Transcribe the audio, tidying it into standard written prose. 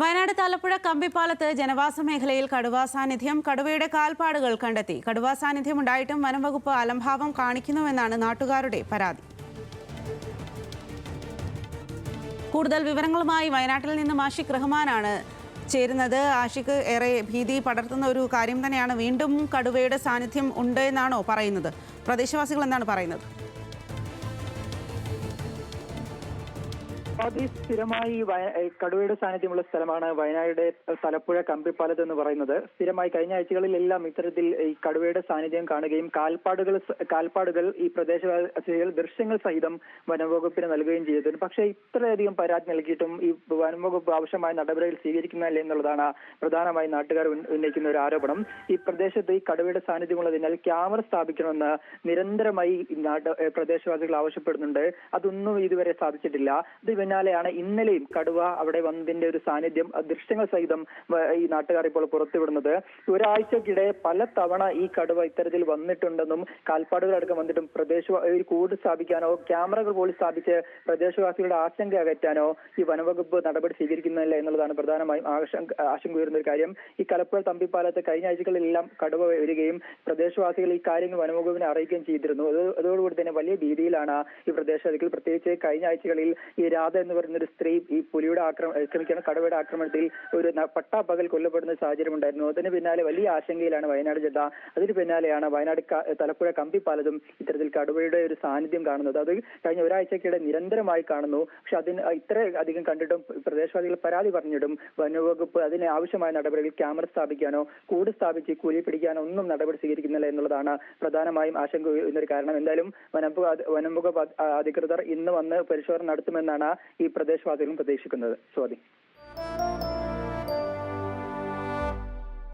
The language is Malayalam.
വയനാട് തലപ്പുഴ കമ്പിപ്പാലത്ത് ജനവാസ മേഖലയിൽ കടുവാ സാന്നിധ്യം. കടുവയുടെ കാൽപ്പാടുകൾ കണ്ടെത്തി. കടുവാ സാന്നിധ്യം ഉണ്ടായിട്ടും വനംവകുപ്പ് അലംഭാവം കാണിക്കുന്നുവെന്നാണ് നാട്ടുകാരുടെ പരാതി. കൂടുതൽ വിവരങ്ങളുമായി വയനാട്ടിൽ നിന്നും ആഷിഖ് റഹ്മാനാണ് ചേരുന്നത്. ആഷിഖ്, ഏറെ ഭീതി പടർത്തുന്ന ഒരു കാര്യം തന്നെയാണ്. വീണ്ടും കടുവയുടെ സാന്നിധ്യം ഉണ്ട് എന്നാണോ പറയുന്നത്? പ്രദേശവാസികൾ എന്താണ് പറയുന്നത്? സ്ഥിരമായി കടുവയുടെ സാന്നിധ്യമുള്ള സ്ഥലമാണ് വയനാട് തലപ്പുഴ കമ്പിപ്പാലത്ത് എന്ന് പറയുന്നത്. സ്ഥിരമായി കഴിഞ്ഞ ആഴ്ചകളിലെല്ലാം ഇത്തരത്തിൽ ഈ കടുവയുടെ സാന്നിധ്യം കാണുകയും കാൽപ്പാടുകൾ ഈ പ്രദേശവാസികൾ ദൃശ്യങ്ങൾ സഹിതം വനംവകുപ്പിന് നൽകുകയും ചെയ്തിട്ടുണ്ട്. പക്ഷേ ഇത്രയധികം പരാതി നൽകിയിട്ടും ഈ വനംവകുപ്പ് ആവശ്യമായ നടപടികൾ സ്വീകരിക്കുന്നില്ല എന്നുള്ളതാണ് പ്രധാനമായി നാട്ടുകാർ ഉന്നയിക്കുന്ന ഒരു ആരോപണം. ഈ പ്രദേശത്ത് ഈ കടുവയുടെ സാന്നിധ്യമുള്ളതിനാൽ ക്യാമറ സ്ഥാപിക്കണമെന്ന് നിരന്തരമായി പ്രദേശവാസികൾ ആവശ്യപ്പെടുന്നുണ്ട്. അതൊന്നും ഇതുവരെ സാധിച്ചിട്ടില്ല. പിന്നാലെയാണ് ഇന്നലെയും കടുവ അവിടെ വന്നതിന്റെ ഒരു സാന്നിധ്യം ദൃശ്യങ്ങൾ സഹിതം ഈ നാട്ടുകാർ ഇപ്പോൾ പുറത്തുവിടുന്നത്. ഒരാഴ്ചക്കിടെ പല തവണ ഈ കടുവ ഇത്തരത്തിൽ വന്നിട്ടുണ്ടെന്നും കാൽപ്പാടുകളടക്കം വന്നിട്ടും കൂട് സ്ഥാപിക്കാനോ ക്യാമറകൾ പോലും സ്ഥാപിച്ച് പ്രദേശവാസികളുടെ ആശങ്ക അകറ്റാനോ ഈ വനവകുപ്പ് നടപടി സ്വീകരിക്കുന്നില്ല എന്നുള്ളതാണ് പ്രധാനമായും ആശങ്ക ഉയരുന്ന ഒരു കാര്യം. ഈ കലപ്പുഴ തമ്പിപ്പാലത്ത് കഴിഞ്ഞ ആഴ്ചകളിലെല്ലാം കടുവ വരികയും പ്രദേശവാസികൾ ഈ കാര്യങ്ങൾ വനവകുപ്പിനെ അറിയിക്കുകയും ചെയ്തിരുന്നു. അതോടുകൂടി തന്നെ വലിയ ഭീതിയിലാണ് ഈ പ്രദേശവാസികൾ. പ്രത്യേകിച്ച് കഴിഞ്ഞ ആഴ്ചകളിൽ ഈ രാധ എന്ന് പറയുന്ന ഒരു സ്ത്രീ ഈ കടുവയുടെ ആക്രമണത്തിൽ ഒരു പട്ടാപ്പകൽ കൊല്ലപ്പെടുന്ന സാഹചര്യം ഉണ്ടായിരുന്നു. അതിന് പിന്നാലെ വലിയ ആശങ്കയിലാണ് വയനാട് ജില്ല. അതിന് പിന്നാലെയാണ് വയനാട് തലപ്പുഴ കമ്പിപ്പാലത്തും ഇത്തരത്തിൽ കടുവയുടെ ഒരു സാന്നിധ്യം കാണുന്നത്. അത് കഴിഞ്ഞ ഒരാഴ്ചക്കിടെ നിരന്തരമായി കാണുന്നു. പക്ഷെ ഇത്ര അധികം കണ്ടിട്ടും പ്രദേശവാസികൾ പരാതി പറഞ്ഞിട്ടും വനവകുപ്പ് അതിന് ആവശ്യമായ നടപടികൾ ക്യാമറ സ്ഥാപിക്കാനോ കൂട് സ്ഥാപിച്ച് കൂലി പിടിക്കാനോ ഒന്നും നടപടി സ്വീകരിക്കുന്നില്ല എന്നുള്ളതാണ് പ്രധാനമായും ആശങ്ക എന്നൊരു കാരണം. എന്തായാലും വനംവകുപ്പ് അധികൃതർ ഇന്ന് വന്ന് പരിശോധന നടത്തുമെന്നാണ് ഈ പ്രദേശവാസികളും പ്രതീക്ഷിക്കുന്നത്. സ്വാതി.